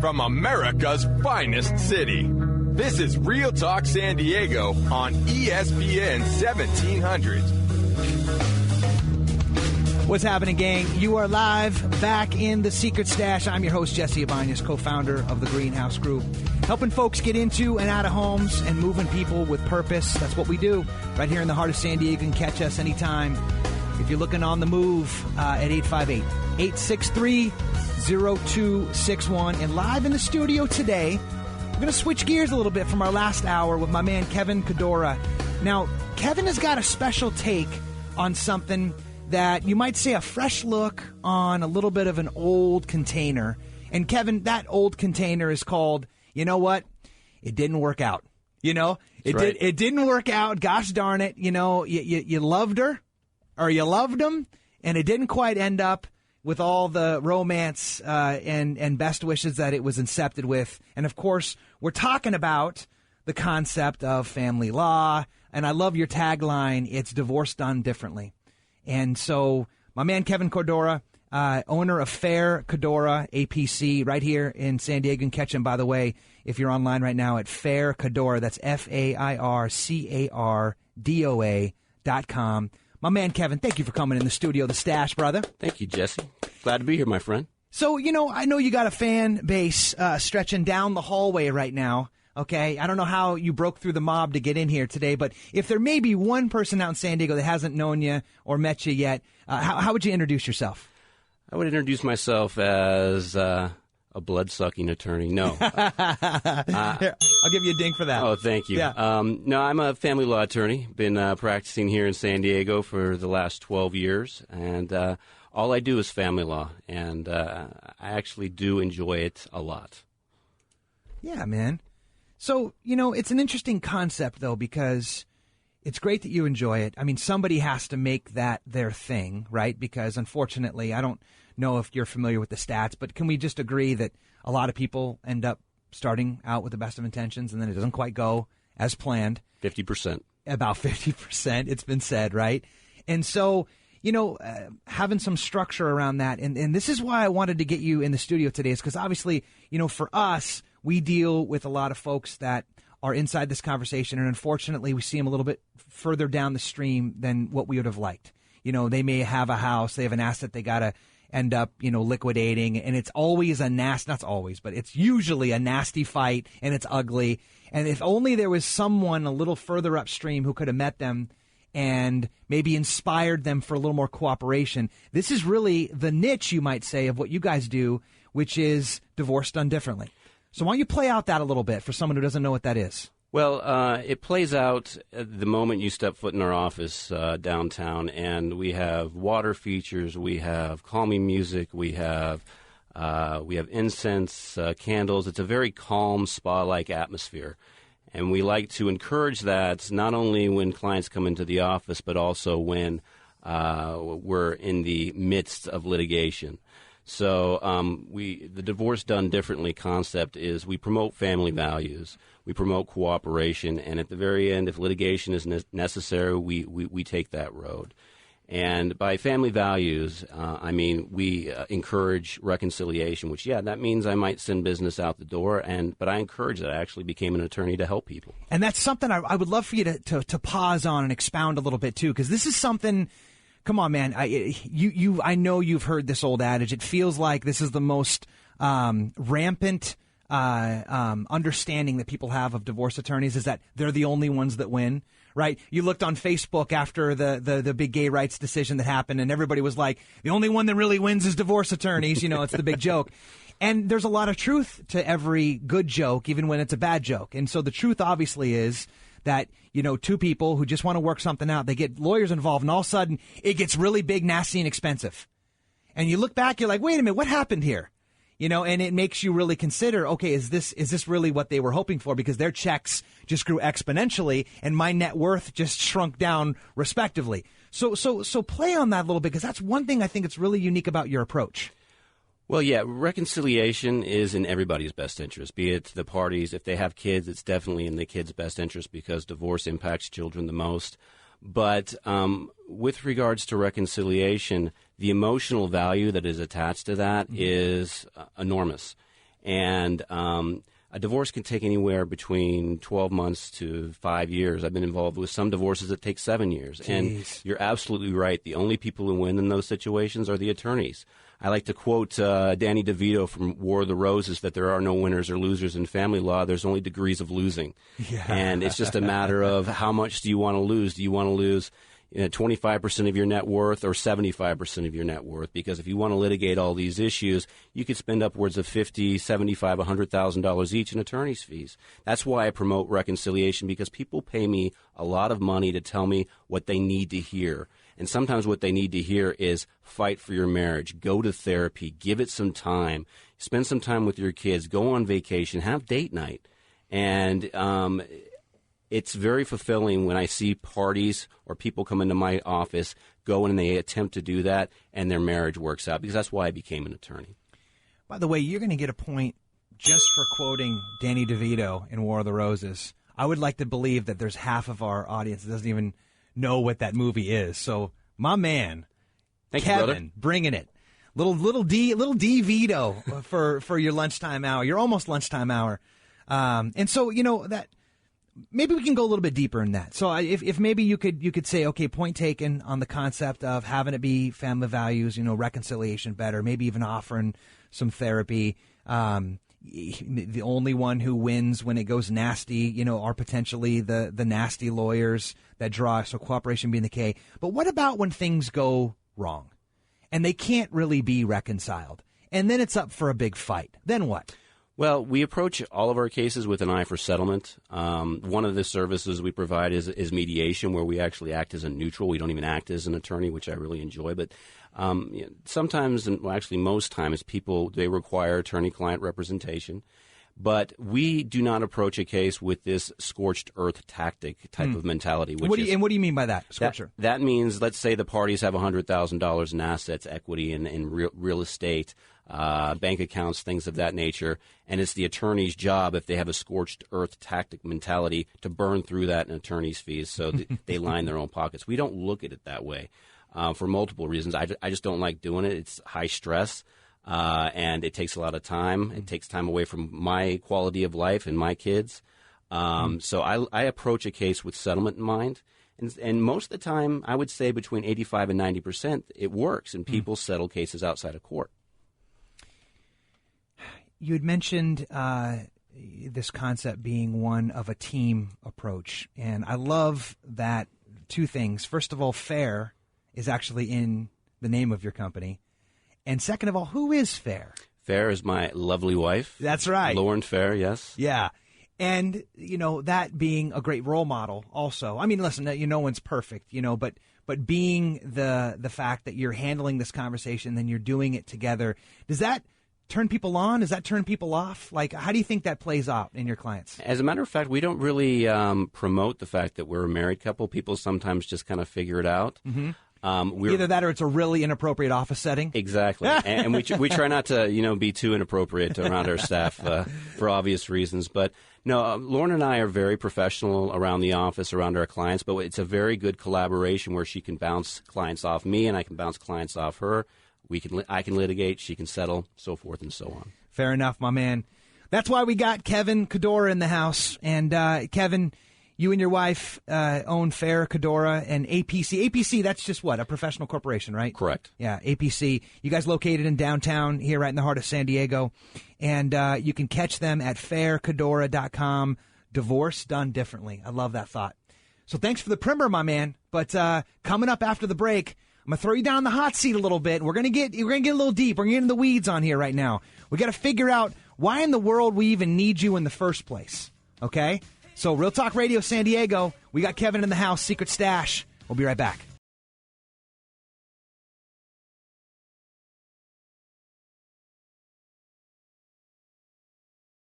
from America's finest city. This is Real Talk San Diego on ESPN 1700. What's happening, gang? You are live back in the Secret Stash. I'm your host, Jesse Ibanez, co-founder of the Greenhouse Group, helping folks get into and out of homes and moving people with purpose. That's what we do right here in the heart of San Diego. You can catch us anytime if you're looking on the move at 858-863-0261. And live in the studio today, we're going to switch gears a little bit from our last hour with my man Kevin Cadora. Now, Kevin has got a special take on something that you might say a fresh look on a little bit of an old container. And Kevin, that old container is called, you know what? It didn't work out. You know, it didn't work out. Gosh darn it. You know, you loved her or you loved him, and it didn't quite end up with all the romance and best wishes that it was incepted with. And of course, we're talking about the concept of family law. And I love your tagline, it's divorce done differently. And so my man Kevin Cadora, owner of Fair Cadora, APC, right here in San Diego. You can catch him, by the way, if you're online right now at Fair Cadora. That's FAIRCARDOA.com. My man Kevin, thank you for coming in the studio, the Stash, brother. Thank you, Jesse. Glad to be here, my friend. So, you know, I know you got a fan base stretching down the hallway right now. Okay, I don't know how you broke through the mob to get in here today, but if there may be one person out in San Diego that hasn't known you or met you yet, how would you introduce yourself? I would introduce myself as a blood-sucking attorney. No. Here, I'll give you a ding for that. Oh, thank you. Yeah. No, I'm a family law attorney. Been practicing here in San Diego for the last 12 years, and all I do is family law, and I actually do enjoy it a lot. Yeah, man. So, you know, it's an interesting concept, though, because it's great that you enjoy it. I mean, somebody has to make that their thing, right? Because, unfortunately, I don't know if you're familiar with the stats, but can we just agree that a lot of people end up starting out with the best of intentions and then it doesn't quite go as planned? 50%. About 50%, it's been said, right? And so, you know, having some structure around that, and this is why I wanted to get you in the studio today, is because obviously, you know, for us, we deal with a lot of folks that are inside this conversation, and unfortunately, we see them a little bit further down the stream than what we would have liked. You know, they may have a house, they have an asset they got to end up, you know, liquidating, and it's always not always, but it's usually a nasty fight, and it's ugly. And if only there was someone a little further upstream who could have met them and maybe inspired them for a little more cooperation. This is really the niche, you might say, of what you guys do, which is divorce done differently. So why don't you play out that a little bit for someone who doesn't know what that is? Well, it plays out the moment you step foot in our office downtown, and we have water features, we have calming music, we have incense, candles. It's a very calm, spa-like atmosphere. And we like to encourage that not only when clients come into the office, but also when we're in the midst of litigation. So the divorce done differently concept is we promote family values, we promote cooperation, and at the very end, if litigation is necessary, we take that road. And by family values, I mean we encourage reconciliation, which, that means I might send business out the door, but I encourage that. I actually became an attorney to help people. And that's something I would love for you to pause on and expound a little bit, too, because this is something... Come on, man. I know you've heard this old adage. It feels like this is the most rampant understanding that people have of divorce attorneys is that they're the only ones that win, right? You looked on Facebook after the big gay rights decision that happened, and everybody was like, the only one that really wins is divorce attorneys. You know, it's the big joke. And there's a lot of truth to every good joke, even when it's a bad joke. And so the truth obviously is that, you know, two people who just want to work something out, they get lawyers involved, and all of a sudden it gets really big, nasty, and expensive. And you look back, you're like, wait a minute, what happened here? You know, and it makes you really consider, okay, is this really what they were hoping for? Because their checks just grew exponentially, and my net worth just shrunk down respectively. So play on that a little bit, because that's one thing I think it's really unique about your approach. Well, yeah, reconciliation is in everybody's best interest, be it the parties. If they have kids, it's definitely in the kids' best interest because divorce impacts children the most. But with regards to reconciliation, the emotional value that is attached to that is enormous. And a divorce can take anywhere between 12 months to 5 years. I've been involved with some divorces that take 7 years. Jeez. And you're absolutely right. The only people who win in those situations are the attorneys. I like to quote Danny DeVito from War of the Roses that there are no winners or losers in family law. There's only degrees of losing. Yeah. And it's just a matter of how much do you want to lose? Do you want to lose 25% of your net worth or 75% of your net worth? Because if you want to litigate all these issues, you could spend upwards of $50,000, $75,000, $100,000 each in attorney's fees. That's why I promote reconciliation, because people pay me a lot of money to tell me what they need to hear. And sometimes what they need to hear is fight for your marriage, go to therapy, give it some time, spend some time with your kids, go on vacation, have date night. And it's very fulfilling when I see parties or people come into my office, go and they attempt to do that, and their marriage works out, because that's why I became an attorney. By the way, you're going to get a point just for quoting Danny DeVito in War of the Roses. I would like to believe that there's half of our audience that doesn't even know what that movie is. So, my man, Thank Kevin, you, brother. bringing it. Little D Vito for your lunchtime hour, your almost lunchtime hour. And so, that maybe we can go a little bit deeper in that. So if maybe you could say, okay, point taken on the concept of having it be family values, reconciliation better, maybe even offering some therapy. The only one who wins when it goes nasty, are potentially the nasty lawyers that draw. So cooperation being the key. But what about when things go wrong and they can't really be reconciled, and then it's up for a big fight? Then what? Well, we approach all of our cases with an eye for settlement. One of the services we provide is mediation, where we actually act as a neutral. We don't even act as an attorney, which I really enjoy. But sometimes, and actually most times, they require attorney-client representation. But we do not approach a case with this scorched earth tactic type of mentality. And what do you mean by that, scorched earth? That means, let's say the parties have $100,000 in assets, equity in real estate, bank accounts, things of that nature, and it's the attorney's job, if they have a scorched earth tactic mentality, to burn through that in attorney's fees so they line their own pockets. We don't look at it that way for multiple reasons. I just don't like doing it. It's high stress. And it takes a lot of time. It takes time away from my quality of life and my kids. So I approach a case with settlement in mind. And most of the time, I would say between 85 and 90%, it works, and people settle cases outside of court. You had mentioned this concept being one of a team approach, and I love that. Two things. First of all, Fair is actually in the name of your company. And second of all, who is Fair? Fair is my lovely wife. That's right. Lauren Fair, yes. Yeah. And, that being a great role model also. I mean, listen, no one's perfect, but being the fact that you're handling this conversation, then you're doing it together, does that turn people on? Does that turn people off? Like, how do you think that plays out in your clients? As a matter of fact, we don't really promote the fact that we're a married couple. People sometimes just kind of figure it out. Mm-hmm. Either that or it's a really inappropriate office setting. Exactly. And we try not to, be too inappropriate around our staff for obvious reasons. But no, Lauren and I are very professional around the office, around our clients, but it's a very good collaboration where she can bounce clients off me and I can bounce clients off her. I can litigate, she can settle, so forth and so on. Fair enough, my man. That's why we got Kevin Cadora in the house. And Kevin, you and your wife own Fair Cadora and APC. APC, that's just what? A professional corporation, right? Correct. Yeah, APC. You guys located in downtown here, right in the heart of San Diego. And you can catch them at faircadora.com. Divorce done differently. I love that thought. So thanks for the primer, my man. But coming up after the break, I'm going to throw you down the hot seat a little bit. We're going to get a little deep. We're going to get in the weeds on here right now. We got to figure out why in the world we even need you in the first place. Okay? So Real Talk Radio San Diego, we got Kevin in the house, Secret Stash. We'll be right back.